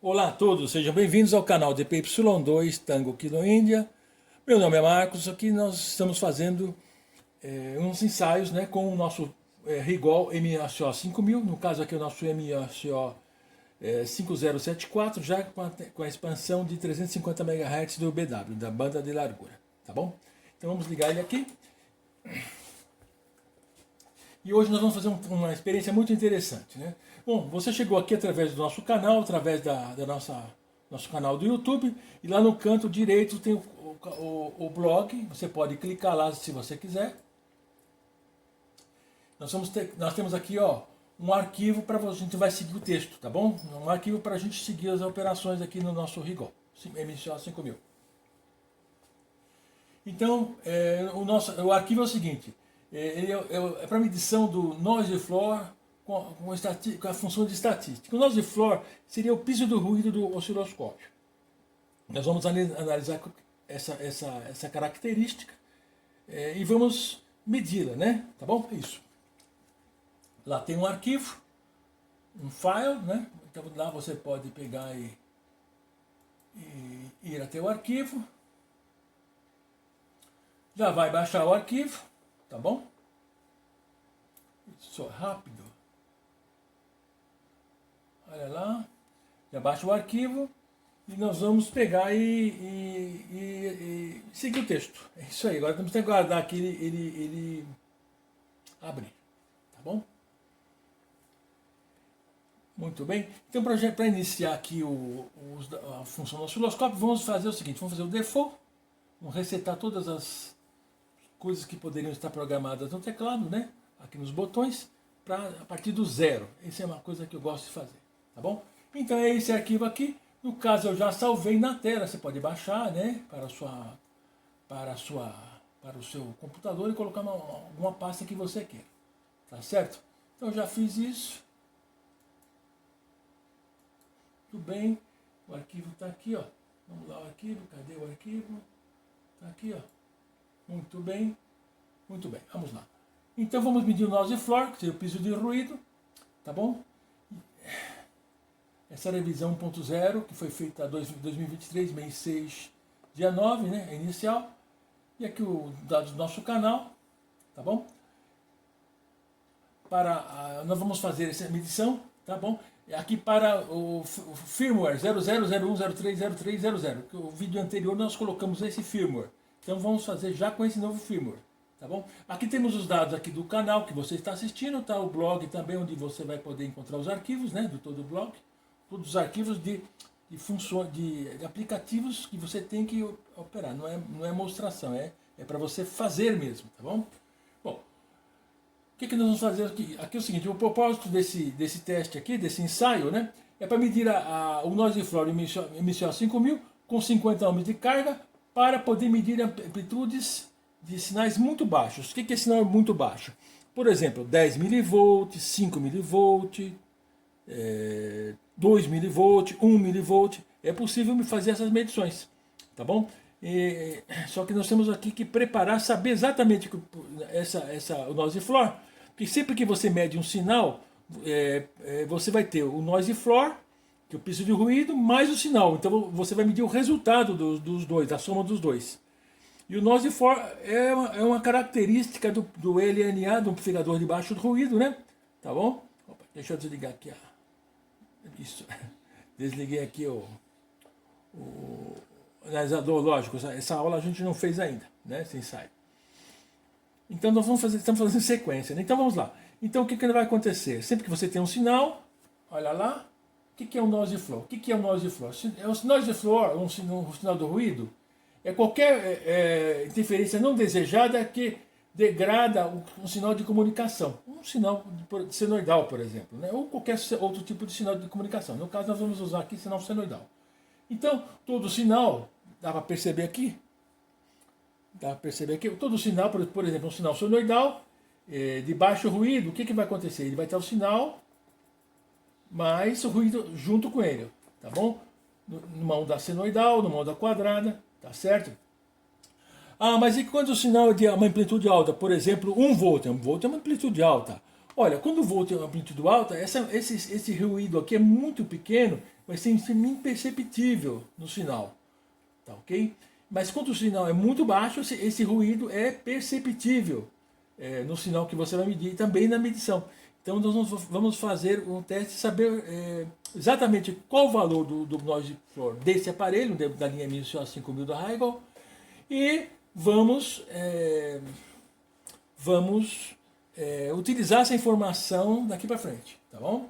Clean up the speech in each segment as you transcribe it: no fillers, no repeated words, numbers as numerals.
Olá a todos, sejam bem-vindos ao canal DPY2 Tango Kilo Índia. Meu nome é Marcos, aqui nós estamos fazendo uns ensaios, né, com o nosso Rigol MACO 5000, no caso aqui o nosso MACO 5074, já com a expansão de 350 MHz do BW, da banda de largura, tá bom? Então vamos ligar ele aqui. E hoje nós vamos fazer uma experiência muito interessante, né? Bom, você chegou aqui através do nosso canal, através nosso canal do YouTube, e lá no canto direito tem o blog, você pode clicar lá se você quiser. Nós temos aqui, ó, um arquivo para a gente vai seguir o texto, tá bom? Um arquivo para a gente seguir as operações aqui no nosso Rigol, MACO 5000. Então, o arquivo é o seguinte: ele é para medição do noise floor com a função de estatística. O noise floor seria o piso do ruído do osciloscópio. Nós vamos analisar essa característica e vamos medi-la, né? Tá bom? É isso. Lá tem um arquivo, um file, né? Então lá você pode pegar e ir até o arquivo. Já vai baixar o arquivo, tá bom? Isso é rápido. Olha lá, já baixa o arquivo e nós vamos pegar e seguir o texto. É isso aí, agora temos que aguardar que ele abrir, tá bom? Muito bem, então para iniciar aqui a função do osciloscópio, vamos fazer o seguinte: vamos fazer o default, vamos resetar todas as coisas que poderiam estar programadas no teclado, né? Aqui nos botões, a partir do zero. Essa é uma coisa que eu gosto de fazer, tá bom? Então é esse arquivo aqui. No caso eu já salvei na tela, você pode baixar, né, para o seu computador e colocar alguma pasta que você queira, tá certo? Então eu já fiz isso. Tudo bem, o arquivo está aqui, ó. Vamos lá, o arquivo, cadê o arquivo? Está aqui, ó. Muito bem, vamos lá. Então vamos medir o noise floor, que seria o piso de ruído, tá bom? Essa revisão 1.0, que foi feita em 2023, mês 6, dia 9, né, é inicial. E aqui os dados do nosso canal, tá bom? Nós vamos fazer essa medição, tá bom? Aqui para o firmware 0001030300, que o vídeo anterior nós colocamos esse firmware. Então vamos fazer já com esse novo firmware, tá bom? Aqui temos os dados aqui do canal que você está assistindo, tá? O blog também, onde você vai poder encontrar os arquivos, né? Do todo o blog, todos os arquivos de funções, de aplicativos que você tem que operar. Não é mostração, é para você fazer mesmo, tá bom? Bom, o que nós vamos fazer aqui? Aqui é o seguinte: o propósito desse teste aqui, desse ensaio, né? É para medir o noise floor MACO 5000 com 50 ohms de carga, para poder medir amplitudes de sinais muito baixos. O que é sinal muito baixo? Por exemplo, 10 mV, 5 mV, 2 mV, 1 mV. É possível me fazer essas medições, tá bom? Só que nós temos aqui que preparar, saber exatamente o noise floor, porque sempre que você mede um sinal, você vai ter o noise floor, que é o piso de ruído, mais o sinal. Então você vai medir o resultado dos dois, da soma dos dois. E o noise floor é uma característica do LNA, do amplificador de baixo ruído, né? Tá bom? Opa, deixa eu desligar aqui. Isso. Desliguei aqui o analisador, lógico. Essa aula a gente não fez ainda, né? Esse ensaio. Então nós estamos fazendo sequência, né? Então vamos lá. Então o que vai acontecer? Sempre que você tem um sinal, olha lá. O que é o noise floor? O que é o noise floor? O noise floor, um sinal do ruído, é qualquer interferência não desejada que degrada um sinal de comunicação. Um sinal senoidal, por exemplo, né? Ou qualquer outro tipo de sinal de comunicação. No caso, nós vamos usar aqui sinal senoidal. Então, todo sinal, dá para perceber aqui? Todo sinal, por exemplo, um sinal senoidal de baixo ruído, o que vai acontecer? Ele vai ter o sinal mais o ruído junto com ele, tá bom? Numa onda senoidal, numa onda quadrada, tá certo? Ah, mas e quando o sinal é de uma amplitude alta? Por exemplo, 1 volt. 1 volt é uma amplitude alta. Olha, quando o volt é uma amplitude alta, esse ruído aqui é muito pequeno, vai ser imperceptível no sinal, tá ok? Mas quando o sinal é muito baixo, esse ruído é perceptível no sinal que você vai medir e também na medição. Então nós vamos fazer um teste e saber exatamente qual o valor do noise floor desse aparelho, da linha 5000 da Rigol, e vamos utilizar essa informação daqui para frente, tá bom?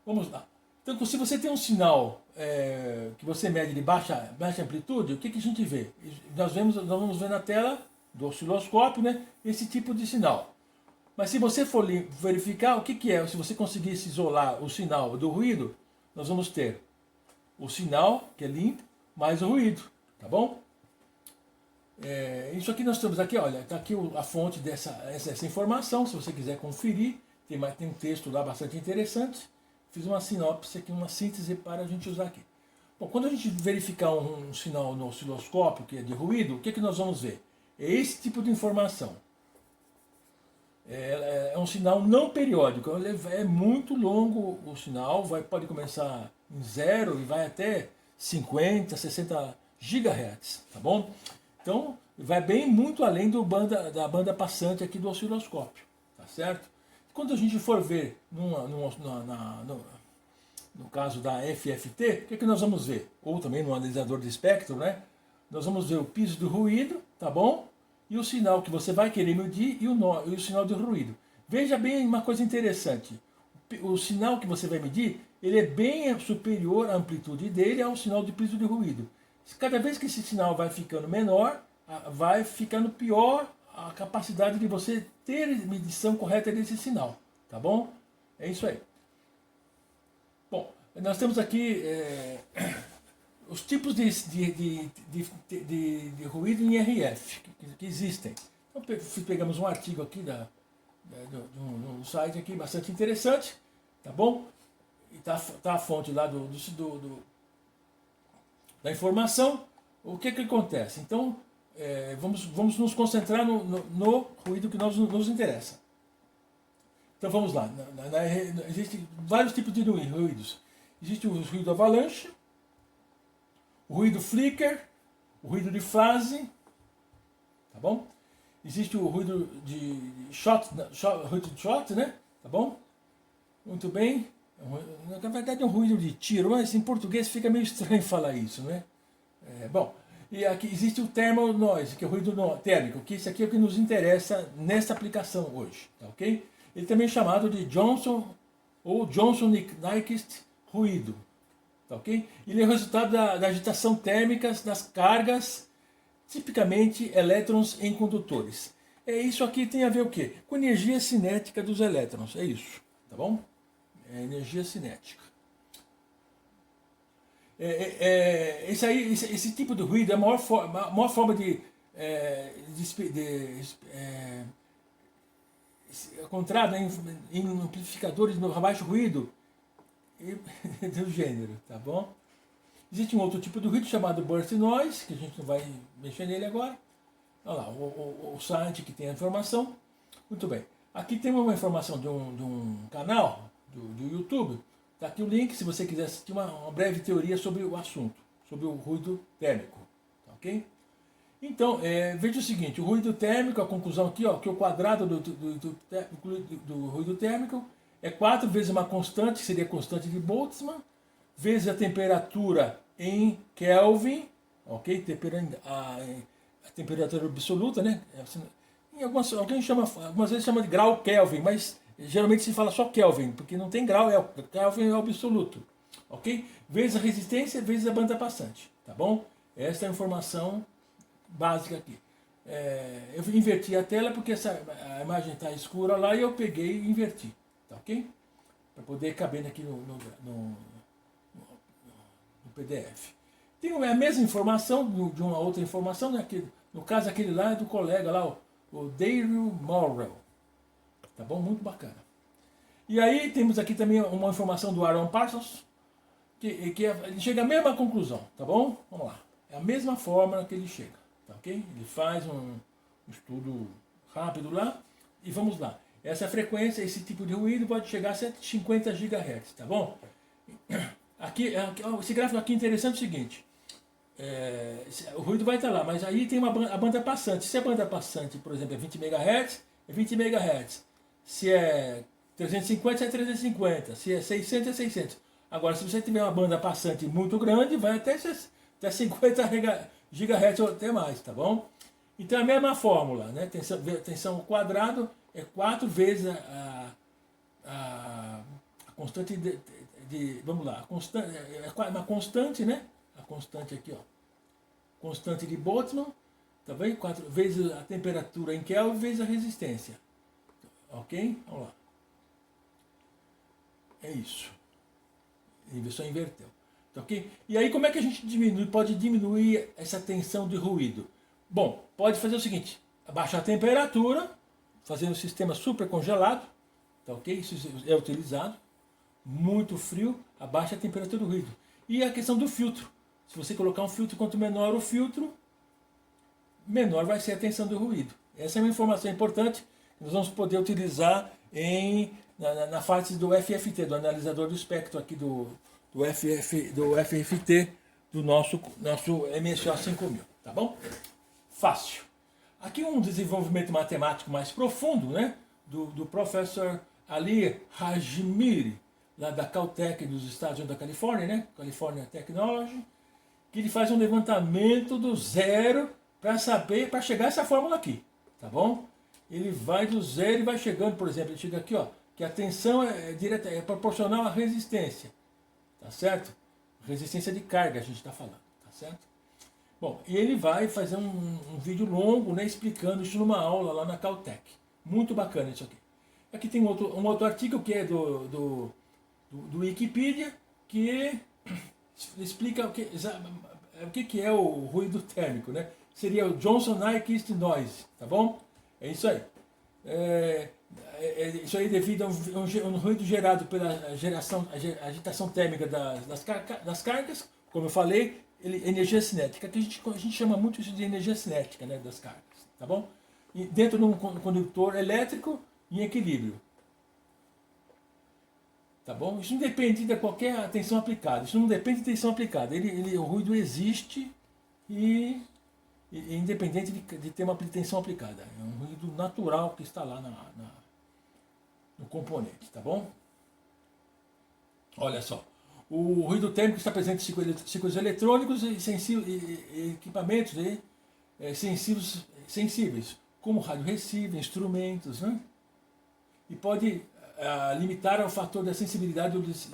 Vamos lá. Então, se você tem um sinal que você mede de baixa amplitude, o que a gente vê? Nós vamos ver na tela do osciloscópio, né, esse tipo de sinal. Mas se você for verificar o que é, se você conseguisse isolar o sinal do ruído, nós vamos ter o sinal, que é limpo, mais o ruído, tá bom? Isso aqui nós temos aqui, olha, está aqui a fonte dessa informação, se você quiser conferir, tem um texto lá bastante interessante. Fiz uma sinopse aqui, uma síntese para a gente usar aqui. Bom, quando a gente verificar um sinal no osciloscópio, que é de ruído, o que nós vamos ver? É esse tipo de informação. É um sinal não periódico, é muito longo o sinal, pode começar em 0 e vai até 50, 60 GHz, tá bom? Então, vai bem muito além da banda passante aqui do osciloscópio, tá certo? Quando a gente for ver no caso da FFT, o que nós vamos ver? Ou também no analisador de espectro, né? Nós vamos ver o piso do ruído, tá bom? E o sinal que você vai querer medir e o sinal de ruído. Veja bem uma coisa interessante. O sinal que você vai medir, ele é bem superior à amplitude dele ao sinal de piso de ruído. Cada vez que esse sinal vai ficando menor, vai ficando pior a capacidade de você ter medição correta desse sinal, tá bom? É isso aí. Bom, nós temos aqui os tipos de ruído em RF que existem. Então pegamos um artigo aqui do site aqui bastante interessante, tá bom? E tá a fonte lá da informação. O que acontece? Então, vamos nos concentrar no ruído que nos interessa. Então vamos lá. Existem vários tipos de ruídos. Existe o ruído avalanche, o ruído flicker, o ruído de fase, tá bom? Existe o ruído de shot, né? Tá bom? Muito bem. Na verdade é um ruído de tiro, mas em português fica meio estranho falar isso, né? Bom, e aqui existe o thermal noise, que é o ruído térmico, que esse aqui é o que nos interessa nessa aplicação hoje, tá ok? Ele também é chamado de Johnson ou Johnson-Nyquist ruído, tá ok? Ele é o resultado da agitação térmica das cargas, tipicamente elétrons em condutores. Isso aqui tem a ver o quê? Com energia cinética dos elétrons, é isso, tá bom? É energia cinética. Esse tipo de ruído é a maior forma de encontrada em amplificadores de baixo ruído do gênero, tá bom? Existe um outro tipo de ruído chamado burst noise, que a gente não vai mexer nele agora. Olha lá, o site que tem a informação. Muito bem. Aqui tem uma informação de um canal do YouTube. Está aqui o link, se você quiser assistir uma breve teoria sobre o assunto, sobre o ruído térmico. Tá ok? Então, veja o seguinte, o ruído térmico, a conclusão aqui, ó, que o quadrado do ruído térmico é 4 vezes uma constante, que seria a constante de Boltzmann, vezes a temperatura em Kelvin, ok? A temperatura absoluta, né? Algumas vezes chama de grau Kelvin, mas geralmente se fala só Kelvin, porque não tem grau, Kelvin é o absoluto, ok? Vezes a resistência, vezes a banda passante, tá bom? Essa é a informação básica aqui. Eu inverti a tela porque a imagem está escura lá e eu peguei e inverti, tá ok? Para poder caber aqui no PDF. Tem a mesma informação de uma outra informação, né? No caso aquele lá é do colega lá, o Daryl Morrell. Tá bom? Muito bacana. E aí temos aqui também uma informação do Aaron Parsons, que ele chega à mesma conclusão, tá bom? Vamos lá. É a mesma fórmula que ele chega, tá ok? Ele faz um estudo rápido lá e vamos lá. Essa frequência, esse tipo de ruído pode chegar a 150 GHz, tá bom? Aqui, esse gráfico aqui é interessante o seguinte, o ruído vai estar lá, mas aí tem a banda passante. Se a banda passante, por exemplo, é 20 MHz, é 20 MHz. Se é 350, é 350. Se é 600, é 600. Agora, se você tiver uma banda passante muito grande, vai até 50 GHz ou até mais, tá bom? Então é a mesma fórmula, né? Tensão ao quadrado é 4 vezes a constante vamos lá, uma constante, né? A constante aqui, ó. Constante de Boltzmann, tá vendo? 4 vezes a temperatura em Kelvin vezes a resistência. Ok? Vamos lá. É isso. Ele só inverteu. Tá ok? E aí como é que a gente pode diminuir essa tensão de ruído? Bom, pode fazer o seguinte, abaixar a temperatura, fazendo o sistema super congelado, tá ok? Isso é utilizado. Muito frio, abaixa a temperatura do ruído. E a questão do filtro. Se você colocar um filtro, quanto menor o filtro, menor vai ser a tensão do ruído. Essa é uma informação importante que nós vamos poder utilizar na fase do FFT, do analisador do espectro aqui do FFT do nosso MSO 5000, tá bom? Fácil. Aqui um desenvolvimento matemático mais profundo, né? Do professor Ali Hajmiri, lá da Caltech dos Estados Unidos da Califórnia, né? California Technology, que ele faz um levantamento do zero para chegar a essa fórmula aqui, tá bom? Ele vai do zero e vai chegando, por exemplo, ele chega aqui, ó, que a tensão é proporcional à resistência, tá certo? Resistência de carga a gente está falando, tá certo? Bom, e ele vai fazer um vídeo longo, né, explicando isso numa aula lá na Caltech. Muito bacana isso aqui. Aqui tem um outro artigo que é do Wikipedia, que explica o que é o ruído térmico, né? Seria o Johnson-Nyquist Noise, tá bom? É isso aí. Isso aí devido a um ruído gerado pela agitação térmica das cargas, como eu falei, energia cinética, que a gente chama muito isso de energia cinética, né, das cargas, tá bom? E dentro de um condutor elétrico em equilíbrio. Tá bom? Isso não depende de qualquer tensão aplicada. Isso não depende de tensão aplicada. O ruído existe e independente de ter uma tensão aplicada. É um ruído natural que está lá no componente, tá bom? Olha só. O ruído térmico está presente em ciclos eletrônicos e equipamentos sensíveis, como rádio receiver, instrumentos, né? E pode limitar ao fator da sensibilidade dos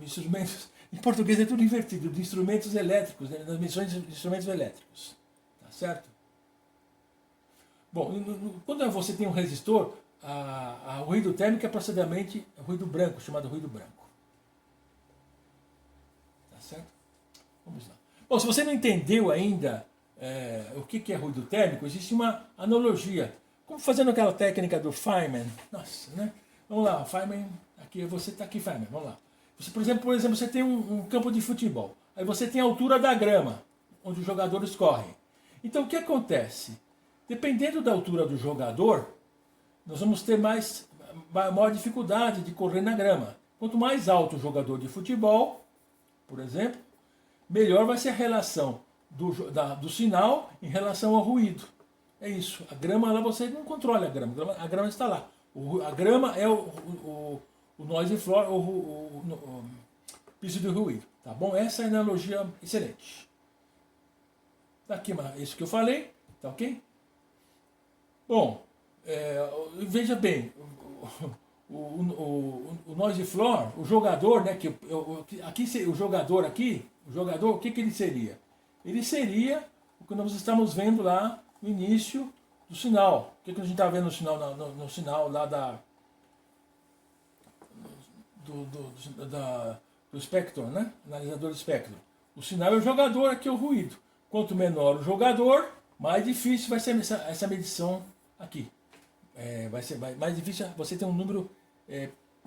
instrumentos. Em português é tudo invertido, de instrumentos elétricos, né, das medições de instrumentos elétricos. Tá certo? Bom, quando você tem um resistor, o ruído térmico é aproximadamente ruído branco, chamado ruído branco. Tá certo? Vamos lá. Bom, se você não entendeu ainda o que é ruído térmico, existe uma analogia. Como fazendo aquela técnica do Feynman. Nossa, né? Vamos lá, Feynman, aqui você está aqui, Feynman, vamos lá. Você, por exemplo, você tem um campo de futebol. Aí você tem a altura da grama, onde os jogadores correm. Então o que acontece? Dependendo da altura do jogador, nós vamos ter maior dificuldade de correr na grama. Quanto mais alto o jogador de futebol, por exemplo, melhor vai ser a relação do sinal em relação ao ruído. É isso. A grama lá você não controla a grama está lá. A grama é o noise floor, o piso de ruído. Tá bom? Essa é a analogia excelente. Tá aqui isso que eu falei, tá ok? Bom, veja bem, o noise floor, o jogador, né? O jogador, o que ele seria? Ele seria o que nós estamos vendo lá no início do sinal. O que a gente está vendo no sinal lá do espectro, né? Analisador do espectro. O sinal é o jogador, aqui é o ruído. Quanto menor o jogador, mais difícil vai ser essa medição aqui. Vai ser mais difícil você ter um número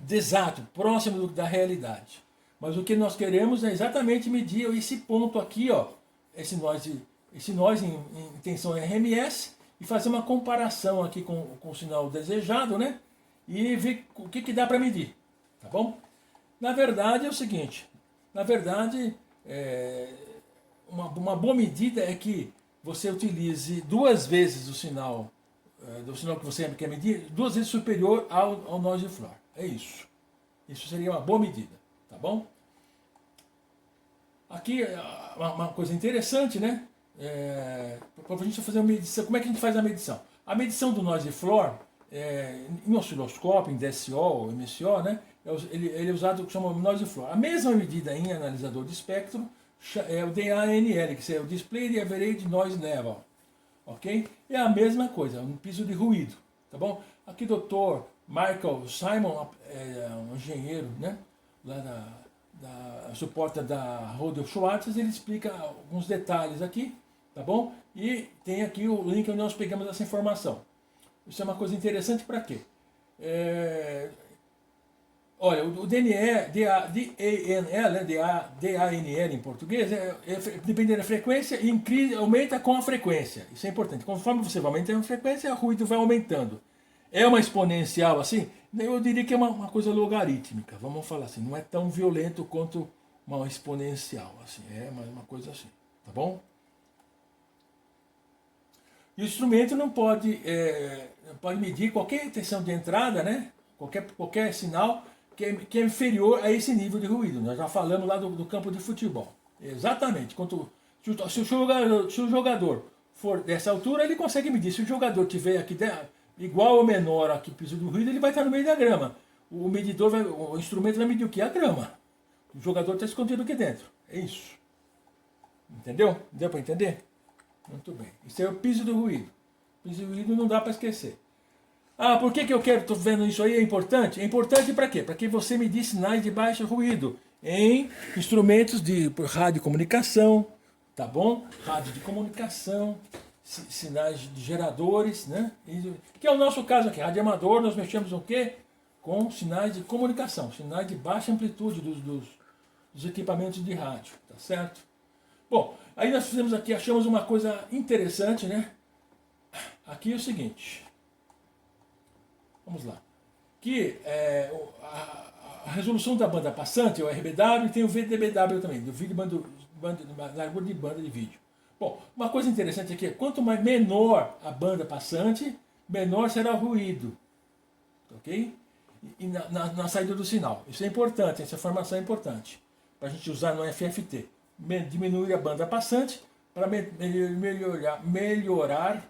exato, próximo da realidade. Mas o que nós queremos é exatamente medir esse ponto aqui, ó, esse noise em tensão RMS, e fazer uma comparação aqui com o sinal desejado, né? E ver o que dá para medir, tá bom? Na verdade é o seguinte, na verdade uma boa medida é que você utilize 2 vezes o sinal, do sinal que você quer medir, 2 vezes superior ao noise floor. É isso. Isso seria uma boa medida, tá bom? Aqui uma coisa interessante, né? Para a gente fazer uma medição, como é que a gente faz a medição? A medição do noise floor, em osciloscópio, em DSO ou MSO, né? Ele é usado como chama noise floor. A mesma medida em analisador de espectro é o DANL, que é o Display Average Noise Level, ok? É a mesma coisa, um piso de ruído, tá bom? Aqui o Dr. Michael Simon, um engenheiro, né? Lá suporta da Rodel Schwartz, ele explica alguns detalhes aqui, tá bom? E tem aqui o link onde nós pegamos essa informação. Isso é uma coisa interessante para quê? Olha, o DANL, DANL em português, dependendo da frequência, aumenta com a frequência. Isso é importante. Conforme você vai aumentando a frequência, o ruído vai aumentando. É uma exponencial assim? Eu diria que é uma coisa logarítmica, vamos falar assim. Não é tão violento quanto uma exponencial, assim. É uma coisa assim, tá bom? E o instrumento não pode medir qualquer tensão de entrada, né? Qualquer sinal que é inferior a esse nível de ruído. Nós já falamos lá do campo de futebol. Exatamente. Se o jogador for dessa altura, ele consegue medir. Se o jogador tiver aqui igual ou menor aqui piso do ruído, ele vai estar no meio da grama. O instrumento vai medir o que? A grama. O jogador está escondido aqui dentro. É isso. Entendeu? Deu para entender? Muito bem. Isso é o piso do ruído. O piso do ruído não dá para esquecer. Por que eu estou vendo isso aí? É importante? É importante para quê? Para que você medir sinais de baixo ruído em instrumentos de radiocomunicação, tá bom? Rádio de comunicação, sinais de geradores, né? Que é o nosso caso aqui, rádio amador, nós mexemos o quê? Com sinais de comunicação, sinais de baixa amplitude dos equipamentos de rádio, tá certo? Bom, aí nós fizemos aqui, achamos uma coisa interessante, né? Aqui é o seguinte, vamos lá, que a resolução da banda passante, o RBW, e tem o VDBW também, do vídeo largura de banda de vídeo. Bom, uma coisa interessante aqui é quanto menor a banda passante, menor será o ruído, ok? E na saída do sinal. Isso é importante, essa informação é importante para a gente usar no FFT. Diminuir a banda passante para melhorar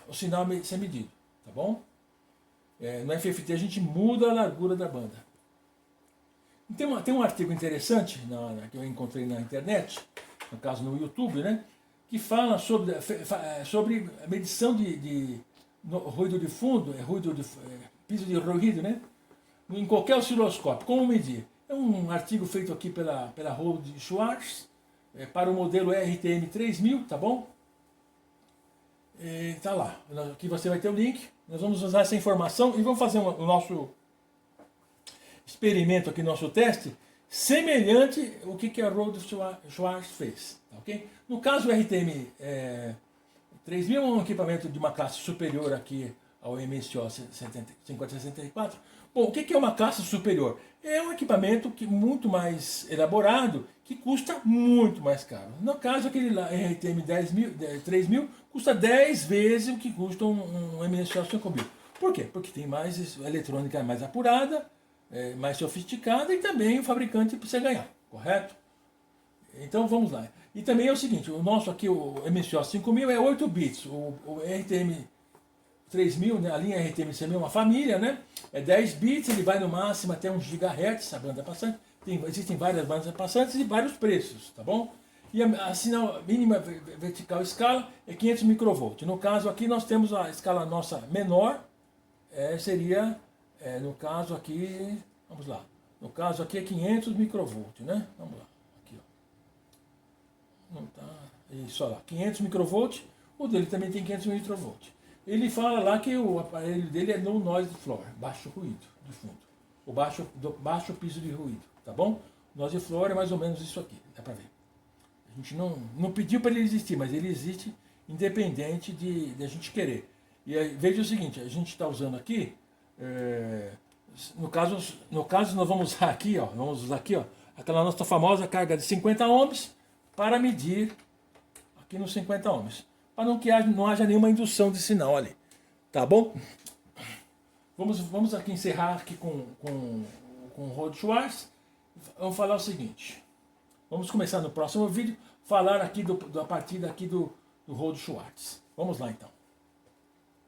o sinal ser medido, tá bom? No FFT a gente muda a largura da banda. Tem um artigo interessante que eu encontrei na internet, no caso no YouTube, né, que fala sobre a medição de ruído de fundo, piso de ruído, né, em qualquer osciloscópio. Como medir? É um artigo feito aqui pela Rodel Schwartz, para o modelo RTM 3000, tá bom? Tá lá. Aqui você vai ter o link. Nós vamos usar essa informação e vamos fazer o nosso experimento aqui, nosso teste, semelhante ao que a Rodel Schwartz fez. Okay? No caso, o RTM 3000 é um equipamento de uma classe superior aqui ao MSO 5064. Bom, o que é uma classe superior? É um equipamento muito mais elaborado, que custa muito mais caro. No caso, aquele lá, RTM 3000 custa 10 vezes o que custa um MSO 5000. Por quê? Porque tem mais eletrônica mais apurada, mais sofisticada, e também o fabricante precisa ganhar, correto? Então vamos lá. E também é o seguinte, o nosso aqui, o MSO 5000 é 8 bits, o RTM 3000, né, a linha RTM 3000 é uma família, né? É 10 bits, ele vai no máximo até 1 GHz, a banda passante. Existem várias bandas passantes e vários preços, tá bom? E a sinal mínima vertical escala é 500 microvolt. No caso aqui nós temos a escala nossa menor, seria, no caso aqui, vamos lá, no caso aqui é 500 microvolt, né? Vamos lá, aqui ó. Não tá, isso, olha lá, 500 microvolt, o dele também tem 500 microvolt. Ele fala lá que o aparelho dele é no noise floor, baixo ruído de fundo, o baixo piso de ruído, tá bom? Noise floor é mais ou menos isso aqui, dá pra ver. A gente não pediu para ele existir, mas ele existe independente de a gente querer. E aí, veja o seguinte, a gente está usando aqui, no caso nós vamos usar aqui, aquela nossa famosa carga de 50 ohms para medir aqui nos 50 ohms, para não haja nenhuma indução de sinal ali, tá bom? Vamos aqui encerrar aqui com o Rod Schwartz. Vamos falar o seguinte, vamos começar no próximo vídeo, falar aqui a partir daqui do Rod Schwartz. Vamos lá então.